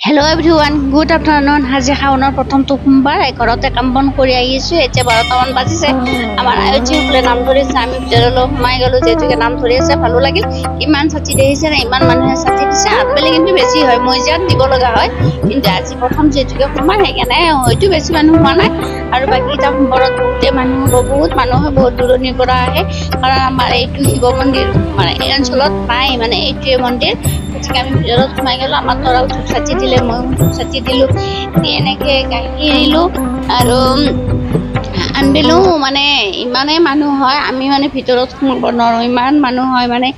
Hello everyone, good afternoon. আজি শাওনৰ প্ৰথমটো সোমবাৰ ঘৰতে কাম বন কৰি আহিছো এতিয়া 12টামান বাজিছে আমাৰ আয়োজকসকলে নাম ধৰিছে আমি ভিতৰলৈ সোমাই গলো যেতুকে নাম ধৰি আছে ভালো লাগিল ইমান ছাতি দেখিছে না ইমান মানুহে ছাতি দিছে আবেলি কিন্তু বেছি হয় মই যাত দিব লগা হয় কিন্তু আজি প্ৰথম যেতুকে সোমাই সেইকাৰণে হয়তো বেছি মানুহ হোৱা নাই আৰু বাকিটা সোমবাৰত বহুতে মানুহ বহুত মানুহে বহুত দূৰণিৰ পৰা আহে কাৰণ আমাৰ এইটো শিৱ মন্দিৰ মানে এই অঞ্চলত নাই মানে এইটোৱে মন্দিৰ ঠিক আমি ভিতৰত সোমাই গলো আমাৰ তৰাও ধূপ চাতি দিলে মই ধূপ চাতি দিলো এনেকে গাখীৰ দিলো আৰু আনবিলো মানে ইমানে মানুহ হয় আমি মানে ভিতৰত সোমাব নোৱাৰো ইমান মানুহ হয় মানে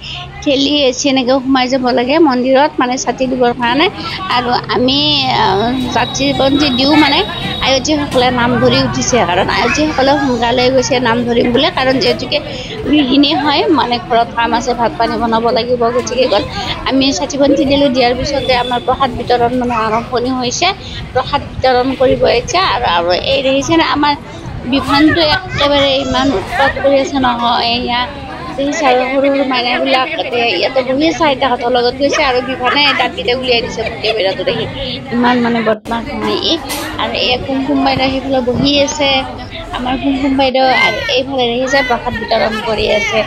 খেলি এনেকে সোমাই যাব লাগে মন্দিৰত মানে ছাতি দিবৰ কাৰণে আৰু আমি যাত্ৰী বন্তি দিও মানে আয়োজকসকলে নাম ধৰি উঠিছে কাৰণ আয়োজকসকলে সোনকালে গৈছে নাম ধৰিম বুলি কাৰণ যেতুকে গৃহিণী হয় মানে ঘৰত কাম আছে ভাত পানী বনাব লাগিব গতিকে গল আমি ছাতি বন্তি দিলো দিয়াৰ পিছতে আমাৰ প্ৰসাদ বিতৰণ মানে আৰম্ভণি হৈছে প্ৰসাদ বিতৰণ কৰিব এতিয়া আৰু এই দেখিছে না আমাৰ বিভানটো একেবাৰে ইমান উৎপাত কৰি আছে নহয় এয়া দেখিছে আৰু সৰু সৰু মাইনাবিলাক ইয়াতে বহি আছে আইতাহঁতৰ লগত গৈছে আৰু বিভানে দাঁতকেইটা উলিয়াই দিছে গোটেই বেৰাটো দেখি ইমান মানে বদমাছ নহয় আৰু এই কুমকুম বাইদেউ সেইফালে বহি আছে আমাৰ কুমকুম বাইদেউ আৰু এইফালে দেখিছে প্ৰসাদ বিতৰণ কৰি আছে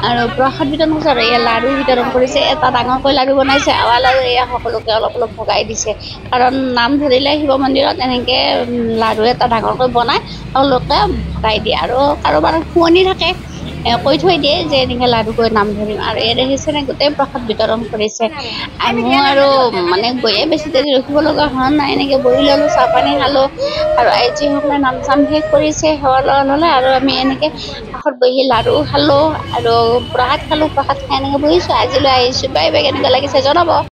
আৰু প্ৰসাদ বিতৰণ কৰিছে আৰু এয়া লাড়ু বিতৰণ কৰিছে এটা ডাঙৰকৈ লাড়ু বনাইছে আৱা লাড়ু এয়া সকলোকে অলপ অলপ ভগাই দিছে কাৰণ নাম ধৰিলে শিৱ মন্দিৰত এনেকে লাড়ু এটা ডাঙৰকৈ বনাই তেওঁলোকে ভগাই দিয়ে আৰু কাৰোবাৰ শুৱনি থাকে কৈ থৈ দিয়ে যে এনেকে লাড়ু গৈ নাম ধৰিম আৰু এই দেখিছে নে গোটেই প্ৰসাদ বিতৰণ কৰিছে আমি আৰু মানে গৈয়ে বেছি দেৰি ৰখিব লগা হোৱা নাই এনেকে বহি ললো চাহ পানী খালো আৰু আইজিসকলে নাম চাম শেষ কৰিছে সেৱা ললে আৰু আমি এনেকে কাষত বহি লাড়ু খালো আৰু প্ৰসাদ খালো প্ৰসাদ খাই এনেকে বহিছো আজিলৈ আহিছো বাই বাই কেনেকুৱা লাগিছে জনাব।